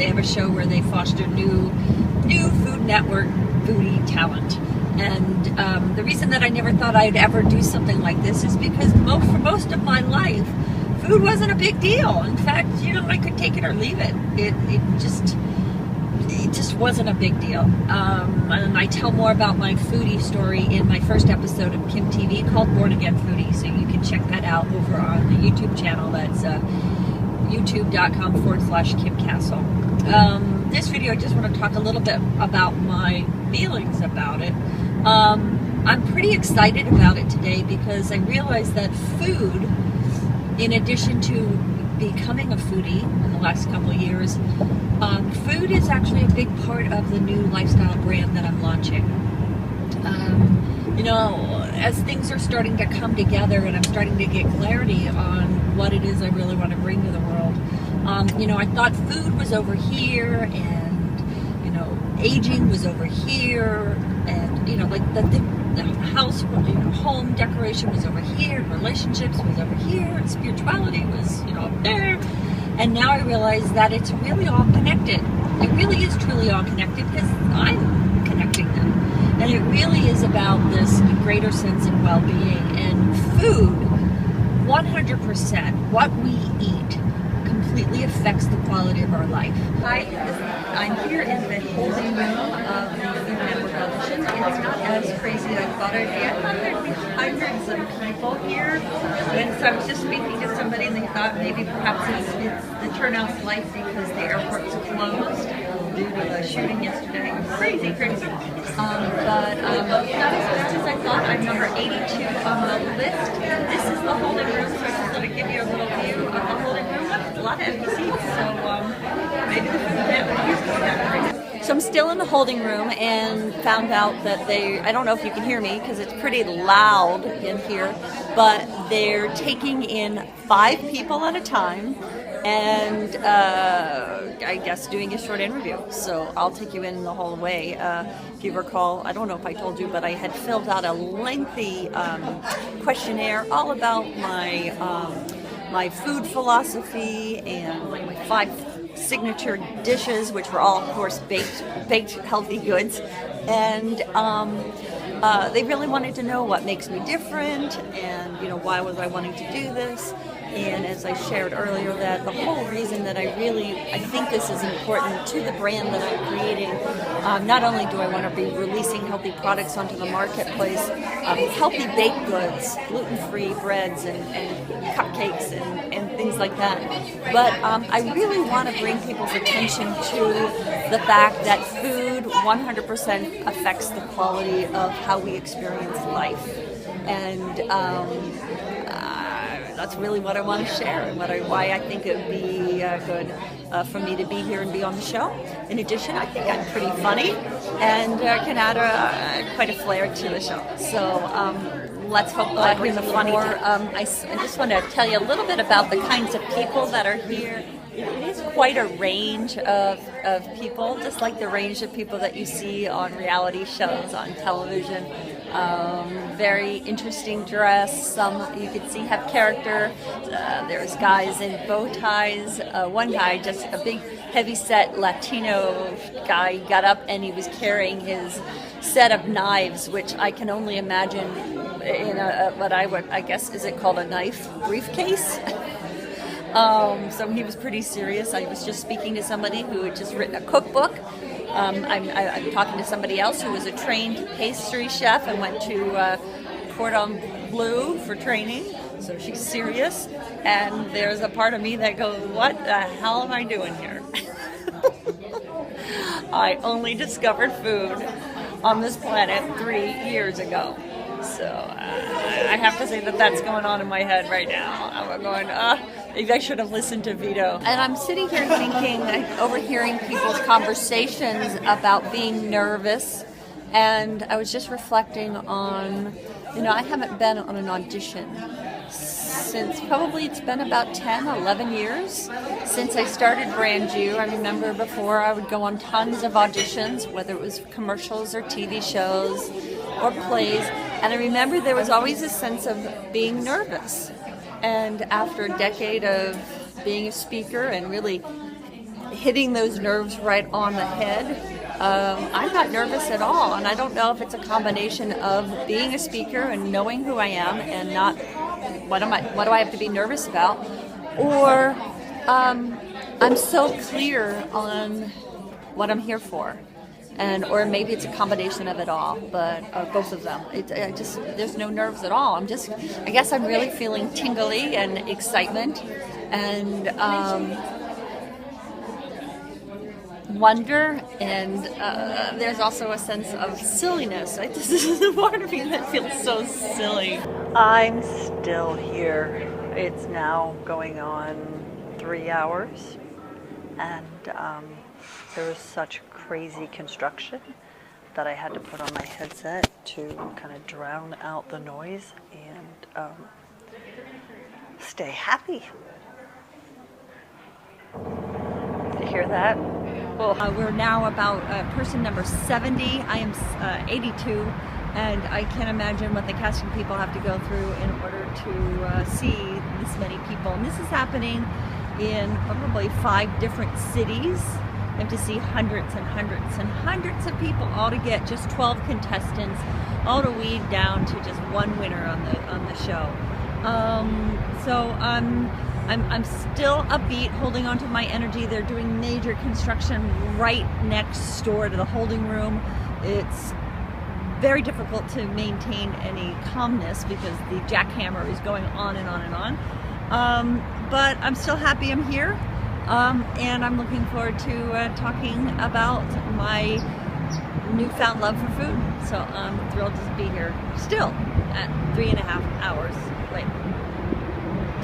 they have a show where they foster new Food Network foodie talent. And the reason that I never thought I'd ever do something like this is because for most of my life, food wasn't a big deal. In fact, I could take it or leave it. It just wasn't a big deal. And I tell more about my foodie story in my first episode of kimTV called Born Again Foodie. So you can check that out over on the YouTube channel. That's youtube.com/KimCastle. This video, I just want to talk a little bit about my feelings about it. I'm pretty excited about it today because I realized that food, in addition to becoming a foodie in the last couple of years, food is actually a big part of the new lifestyle brand that I'm launching. As things are starting to come together and I'm starting to get clarity on what it is I really want to bring to the world, I thought food was over here, and aging was over here, and like the house, home decoration was over here, and relationships was over here, and spirituality was up there. And now I realize that it's really all connected. It really is truly all connected because I'm connecting them. And it really is about this greater sense of well-being. And food, 100%, what we eat completely affects the quality of our life. I'm here in the holding room of the Food Network Audition. It's not as crazy as I thought it would be. I thought there'd be hundreds of people here. And so I was just speaking to somebody and they thought maybe perhaps it's the turnout's light because the airport's closed due to the shooting yesterday. Crazy. But not as bad as I thought. I'm number 82 on the list. This is the holding room, so I just want to give you a little view of the holding room. A lot of empty seats, so maybe the Food Network used to be that great. So I'm still in the holding room and found out that I don't know if you can hear me because it's pretty loud in here, but they're taking in 5 people at a time and I guess doing a short interview. So I'll take you in the whole way. If you recall, I don't know if I told you, but I had filled out a lengthy questionnaire all about my food philosophy and my 5 signature dishes, which were all, of course, baked healthy goods. And they really wanted to know what makes me different and, why was I wanting to do this. And as I shared earlier, that the whole reason that I think this is important to the brand that I'm creating, not only do I want to be releasing healthy products onto the marketplace, healthy baked goods, gluten-free breads and cupcakes and things like that, but I really want to bring people's attention to the fact that food 100% affects the quality of how we experience life. And that's really what I want to share and why I think it would be good for me to be here and be on the show. In addition, I think I'm pretty funny and can add quite a flair to the show. So let's hope that I bring the funny. I just want to tell you a little bit about the kinds of people that are here. It is quite a range of people, just like the range of people that you see on reality shows on television. Very interesting dress. Some you could see have character. There's guys in bow ties. One guy, just a big heavy-set Latino guy, got up and he was carrying his set of knives, which I can only imagine in what I guess, is it called a knife briefcase? So he was pretty serious. I was just speaking to somebody who had just written a cookbook. I'm talking to somebody else who was a trained pastry chef and went to Cordon Bleu for training. So she's serious. And there's a part of me that goes, what the hell am I doing here? I only discovered food on this planet 3 years ago. So I have to say that that's going on in my head right now. I'm going, maybe I should have listened to Vito. And I'm sitting here thinking, overhearing people's conversations about being nervous. And I was just reflecting on, I haven't been on an audition since probably it's been about 10, 11 years since I started Brand You. I remember before I would go on tons of auditions, whether it was commercials or TV shows or plays. And I remember there was always a sense of being nervous. And after a decade of being a speaker and really hitting those nerves right on the head. I'm not nervous at all, and I don't know if it's a combination of being a speaker and knowing who I am and not what do I have to be nervous about, or I'm so clear on what I'm here for, or maybe it's a combination of it all, but both of them. There's no nerves at all. I guess I'm really feeling tingly and excitement and wonder, and there's also a sense of silliness. This is the part of me that feels so silly. I'm still here. It's now going on 3 hours, and there was such crazy construction that I had to put on my headset to kind of drown out the noise and stay happy. Did you hear that? Well, we're now about person number 70. I am 82, and I can't imagine what the casting people have to go through in order to see this many people. And this is happening in probably 5 different cities. You have to see hundreds and hundreds and hundreds of people, all to get just 12 contestants, all to weed down to just one winner on the show. So I'm still upbeat, holding on to my energy. They're doing major construction right next door to the holding room. It's very difficult to maintain any calmness because the jackhammer is going on and on and on. But I'm still happy I'm here, and I'm looking forward to talking about my newfound love for food. So I'm thrilled to be here still at 3.5 hours later.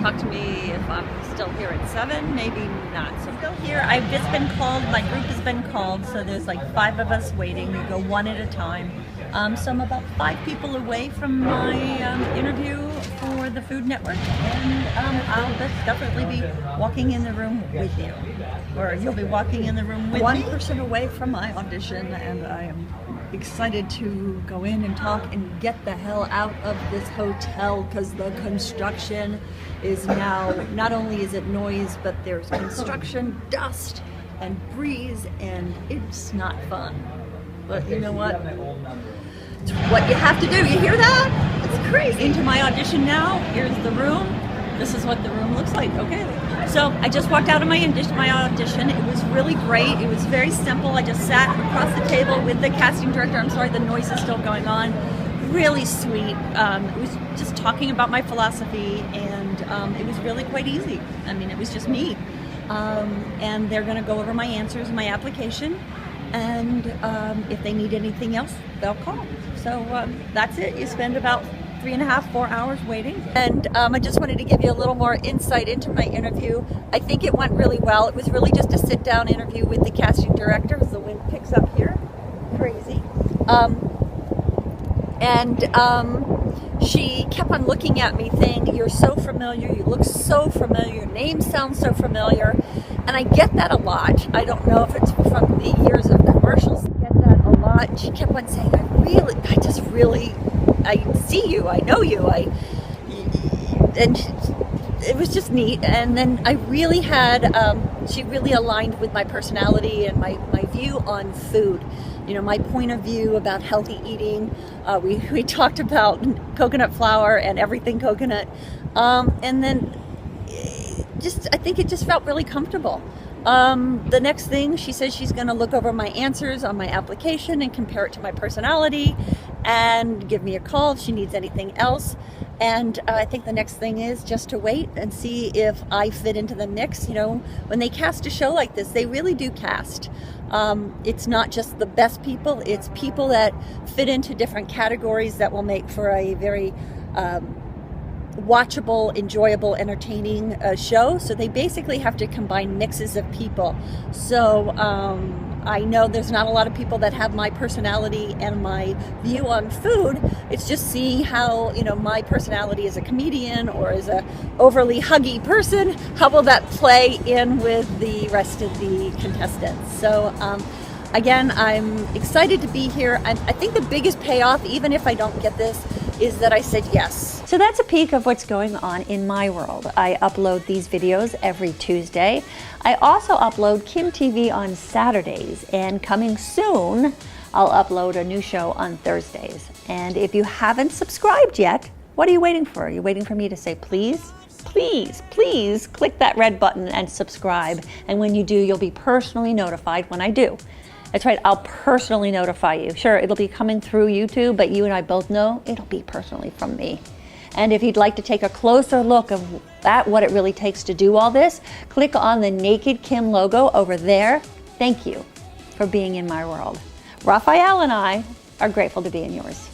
Talk to me if I'm still here at 7, maybe not. So I'm still here. I've just been called, my group has been called, so there's like 5 of us waiting. We go one at a time. So I'm about 5 people away from my interview for the Food Network, and I'll definitely be walking in the room with you, or you'll be walking in the room with me. 1 person away from my audition, and I am excited to go in and talk and get the hell out of this hotel, because the construction is now, not only is it noise, but there's construction dust and breeze, and it's not fun. But you know what? It's what you have to do. You hear that? It's crazy. Into my audition now. Here's the room. This is what the room looks like. Okay. So I just walked out of my audition. It was really great. It was very simple. I just sat across the table with the casting director. I'm sorry, the noise is still going on. Really sweet. It was just talking about my philosophy, and it was really quite easy. I mean, it was just me. And they're going to go over my answers, my application, and if they need anything else, they'll call. So that's it. You spend about 3.5, 4 hours waiting. And I just wanted to give you a little more insight into my interview. I think it went really well. It was really just a sit-down interview with the casting director, as the wind picks up here. Crazy. She kept on looking at me saying, "You're so familiar, you look so familiar, your name sounds so familiar." And I get that a lot. I don't know if it's from the years of commercials. I get that a lot. She kept on saying, I see you, I know you, and it was just neat. And then I really had, she really aligned with my personality and my view on food. You know, my point of view about healthy eating. We talked about coconut flour and everything coconut. And then I think it just felt really comfortable. The next thing, she says she's going to look over my answers on my application and compare it to my personality and give me a call if she needs anything else. And I think the next thing is just to wait and see if I fit into the mix. You know, when they cast a show like this, they really do cast. It's not just the best people, it's people that fit into different categories that will make for a very watchable, enjoyable, entertaining show. So they basically have to combine mixes of people. So I know there's not a lot of people that have my personality and my view on food. It's just seeing how, you know, my personality as a comedian or as a overly huggy person, how will that play in with the rest of the contestants. So Again, I'm excited to be here. I think the biggest payoff, even if I don't get this, is that I said yes. So that's a peek of what's going on in my world. I upload these videos every Tuesday. I also upload kimTV on Saturdays, and coming soon, I'll upload a new show on Thursdays. And if you haven't subscribed yet, what are you waiting for? Are you waiting for me to say please? Please, please click that red button and subscribe. And when you do, you'll be personally notified when I do. That's right, I'll personally notify you. Sure, it'll be coming through YouTube, but you and I both know it'll be personally from me. And if you'd like to take a closer look at what it really takes to do all this, click on the Naked Kim logo over there. Thank you for being in my world. Raphael and I are grateful to be in yours.